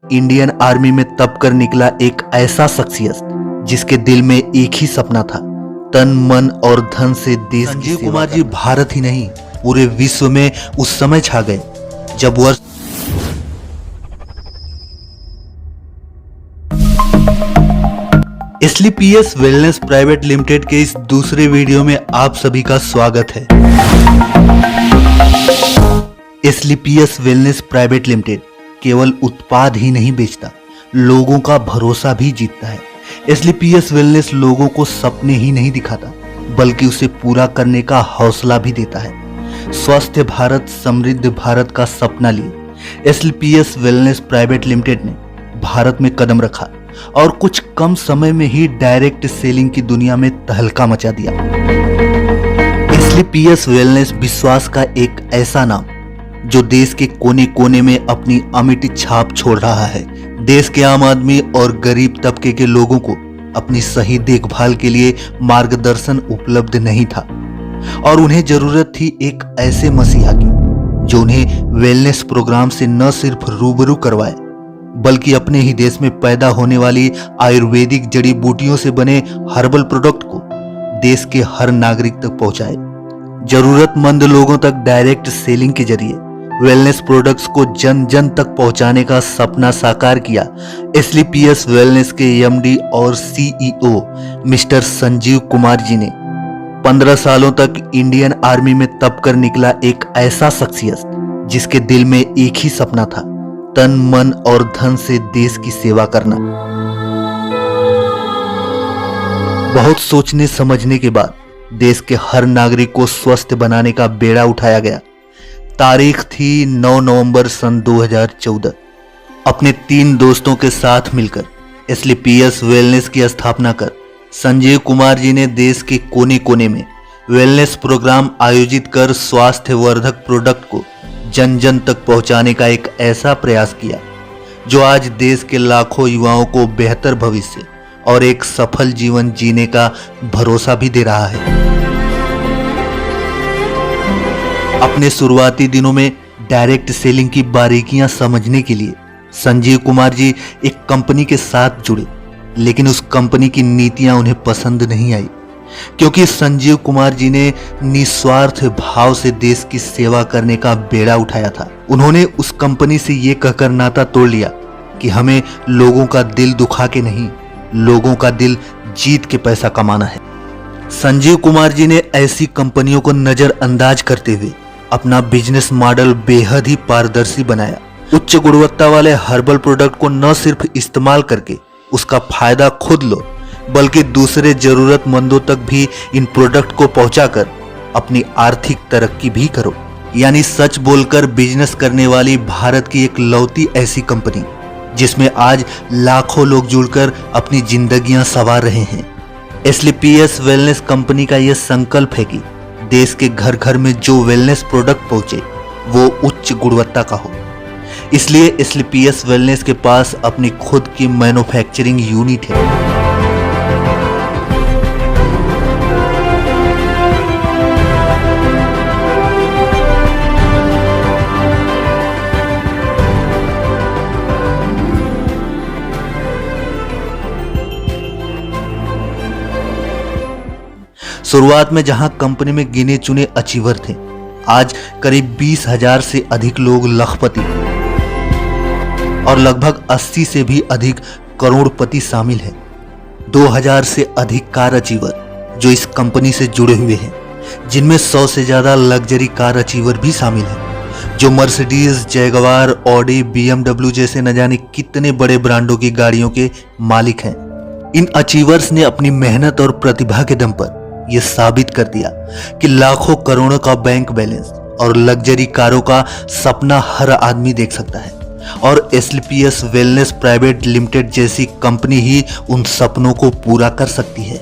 Indian army में तब कर निकला एक ऐसा शख्सियत जिसके दिल में एक ही सपना था, तन मन और धन से देश की सेवा। संजीव कुमार जी भारत ही नहीं पूरे विश्व में उस समय छा गए जब वर्ष एसलीपीएस वेलनेस प्राइवेट लिमिटेड के इस दूसरे वीडियो में आप सभी का स्वागत है। एसलीपीएस वेलनेस प्राइवेट लिमिटेड केवल उत्पाद ही नहीं बेचता, लोगों का भरोसा भी जीतता है। एसलीपीएस वेलनेस लोगों को सपने ही नहीं दिखाता, बल्कि उसे पूरा करने का हौसला भी देता है। स्वस्थ भारत समृद्ध भारत का सपना लिए एसलीपीएस वेलनेस प्राइवेट लिमिटेड ने भारत में कदम रखा और कुछ कम समय में ही डायरेक्ट सेलिंग की दुनिया में तहलका मचा दिया। एसलीपीएस वेलनेस विश्वास का एक ऐसा नाम जो देश के कोने कोने में अपनी अमिट छाप छोड़ रहा है। देश के आम आदमी और गरीब तबके के लोगों को अपनी सही देखभाल के लिए मार्गदर्शन उपलब्ध नहीं था और उन्हें जरूरत थी एक ऐसे मसीहा की जो उन्हें वेलनेस प्रोग्राम से न सिर्फ रूबरू करवाए, बल्कि अपने ही देश में पैदा होने वाली आयुर्वेदिक जड़ी बूटियों से बने हर्बल प्रोडक्ट को देश के हर नागरिक तक पहुंचाए। जरूरतमंद लोगों तक डायरेक्ट सेलिंग के जरिए वेलनेस प्रोडक्ट्स को जन जन तक पहुंचाने का सपना साकार किया एसलीपीएस वेलनेस के एमडी और सीईओ मिस्टर संजीव कुमार जी ने। 15 सालों तक इंडियन आर्मी में तब कर निकला एक ऐसा शख्सियत जिसके दिल में एक ही सपना था, तन मन और धन से देश की सेवा करना। बहुत सोचने समझने के बाद देश के हर नागरिक को स्वस्थ बनाने का बेड़ा उठाया गया। तारीख थी 9 नवंबर सन 2014। अपने 3 दोस्तों के साथ मिलकर एसलीपीएस वेलनेस की स्थापना कर संजीव कुमार जी ने देश के कोने कोने में वेलनेस प्रोग्राम आयोजित कर स्वास्थ्य वर्धक प्रोडक्ट को जन जन तक पहुंचाने का एक ऐसा प्रयास किया जो आज देश के लाखों युवाओं को बेहतर भविष्य और एक सफल जीवन जीने का भरोसा भी दे रहा है। अपने शुरुआती दिनों में डायरेक्ट सेलिंग की बारीकियां समझने के लिए संजीव कुमार जी एक कंपनी के साथ जुड़े, लेकिन उस कंपनी की नीतियां उन्हें पसंद नहीं आई, क्योंकि संजीव कुमार जी ने निस्वार्थ भाव से देश की सेवा करने का बेड़ा उठाया था। उन्होंने उस कंपनी से ये कहकर नाता तोड़ लिया कि हमें लोगों का दिल दुखा के नहीं, लोगों का दिल जीत के पैसा कमाना है। संजीव कुमार जी ने ऐसी कंपनियों को नजरअंदाज करते हुए अपना बिजनेस मॉडल बेहद ही पारदर्शी बनाया। उच्च गुणवत्ता वाले हर्बल प्रोडक्ट को न सिर्फ इस्तेमाल करके उसका फायदा खुद लो, बल्कि दूसरे जरूरतमंदों तक भी इन प्रोडक्ट को पहुंचाकर अपनी आर्थिक तरक्की भी करो। यानी सच बोलकर बिजनेस करने वाली भारत की एक लौती ऐसी कंपनी जिसमें आज लाखों लोग जुड़कर अपनी जिंदगियां संवार रहे हैं। एसलीपीएस वेलनेस कंपनी का यह संकल्प है कि देश के घर घर में जो वेलनेस प्रोडक्ट पहुंचे वो उच्च गुणवत्ता का हो। इसलिए एसलीपीएस वेलनेस के पास अपनी खुद की मैन्युफैक्चरिंग यूनिट है। शुरुआत में जहां कंपनी में गिने चुने अचीवर थे, आज करीब 20,000 से अधिक लोग लखपति और लगभग 80 से भी अधिक करोड़पति शामिल हैं। 2000 से अधिक कार अचीवर जो इस कंपनी से जुड़े हुए हैं, जिनमें 100 से ज्यादा लग्जरी कार अचीवर भी शामिल हैं, जो मर्सिडीज, जैगवार, ऑडी, BMW जैसे न जाने कितने बड़े ब्रांडों की गाड़ियों के मालिक हैं। इन अचीवर्स ने अपनी मेहनत और प्रतिभा के दम पर यह साबित कर दिया कि लाखों करोड़ों का बैंक बैलेंस और लग्जरी कारों का सपना हर आदमी देख सकता है, और एसलीपीएस वेलनेस प्राइवेट लिमिटेड जैसी कंपनी ही उन सपनों को पूरा कर सकती है।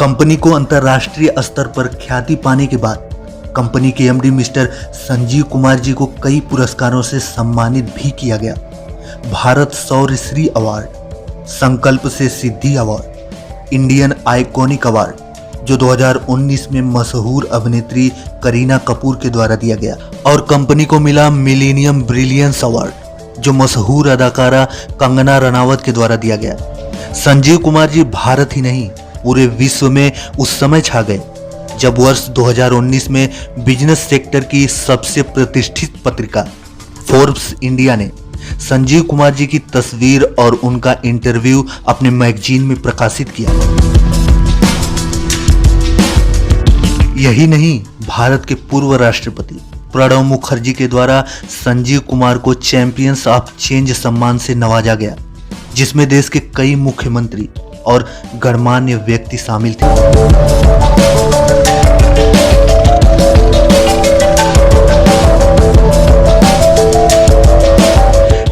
कंपनी को अंतर्राष्ट्रीय स्तर पर ख्याति पाने के बाद कंपनी के एमडी मिस्टर संजीव कुमार जी को कई पुरस्कारों से सम्मानित भी किया गया। भारत शौर्य श्री अवार्ड, संकल्प से सिद्धि अवार्ड, इंडियन आइकॉनिक अवार्ड जो 2019 में मशहूर अभिनेत्री करीना कपूर के द्वारा दिया गया, और कंपनी को मिला मिलेनियम ब्रिलियंस अवार्ड जो मशहूर अदाकारा कंगना रनावत के द्वारा दिया गया। संजीव कुमार जी भारत ही नहीं पूरे विश्व में उस समय छा गए जब वर्ष 2019 में बिजनेस सेक्टर की सबसे प्रतिष्ठित पत्रिका फोर्ब्स इंडिया ने संजीव कुमार जी की तस्वीर और उनका इंटरव्यू अपने मैगजीन में प्रकाशित किया। यही नहीं, भारत के पूर्व राष्ट्रपति प्रणब मुखर्जी के द्वारा संजीव कुमार को चैंपियंस ऑफ चेंज सम्मान से नवाजा गया, जिसमें देश के कई मुख्यमंत्री और गणमान्य व्यक्ति शामिल थे।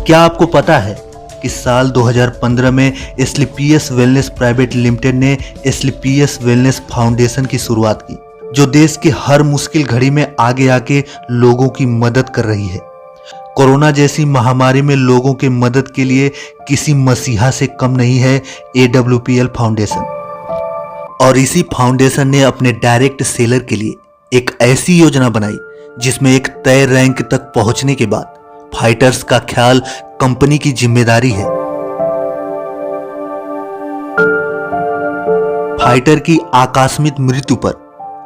क्या आपको पता है कि साल 2015 में एस्क्लेपियस वेलनेस प्राइवेट लिमिटेड ने एस्क्लेपियस वेलनेस फाउंडेशन की शुरुआत की, जो देश की हर मुश्किल घड़ी में आगे आके लोगों की मदद कर रही है। कोरोना जैसी महामारी में लोगों के मदद के लिए किसी मसीहा से कम नहीं है AWPL फाउंडेशन। और इसी फाउंडेशन ने अपने डायरेक्ट सेलर के लिए एक ऐसी योजना बनाई जिसमें एक तय रैंक तक पहुंचने के बाद फाइटर्स का ख्याल कंपनी की जिम्मेदारी है। फाइटर की आकस्मिक मृत्यु पर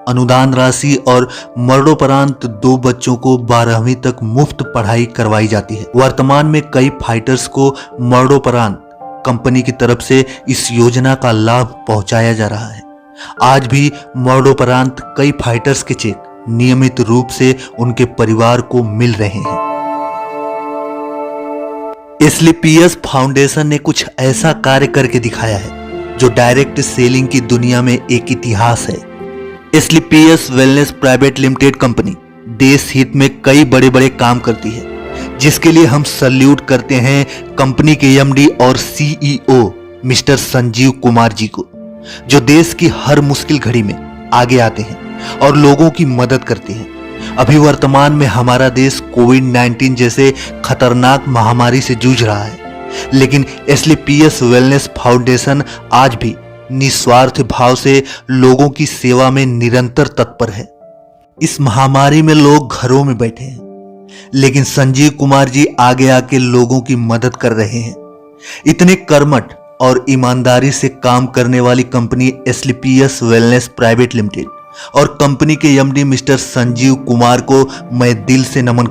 अनुदान राशि और मरणोपरांत 2 बच्चों को 12वीं तक मुफ्त पढ़ाई करवाई जाती है। वर्तमान में कई फाइटर्स को मरणोपरांत कंपनी की तरफ से इस योजना का लाभ पहुंचाया जा रहा है। आज भी मरणोपरांत कई फाइटर्स के चेक नियमित रूप से उनके परिवार को मिल रहे हैं। एस्क्लेपियस फाउंडेशन ने कुछ ऐसा कार्य करके दिखाया है जो डायरेक्ट सेलिंग की दुनिया में एक इतिहास है। Asclepius wellness private limited company देश हित में कई बड़े बड़े काम करती है, जिसके लिए हम सल्यूट करते हैं कंपनी के MD और CEO मिस्टर संजीव कुमार जी को, जो देश की हर मुश्किल घड़ी में आगे आते हैं और लोगों की मदद करते हैं। अभी वर्तमान में हमारा देश कोविड-19 जैसे खतरनाक महामारी से जूझ रहा है, लेकिन एस्क्लेपियस वेलनेस फाउंडेशन आज भी निस्वार्थ भाव से लोगों की सेवा में निरंतर तत्पर है। इस महामारी में लोग घरों में बैठे हैं, लेकिन संजीव कुमार जी आगे आके लोगों की मदद कर रहे हैं। इतने कर्मठ और ईमानदारी से काम करने वाली company Asclepius wellness private limited और कंपनी के MD मिस्टर संजीव कुमार को मैं दिल से नमन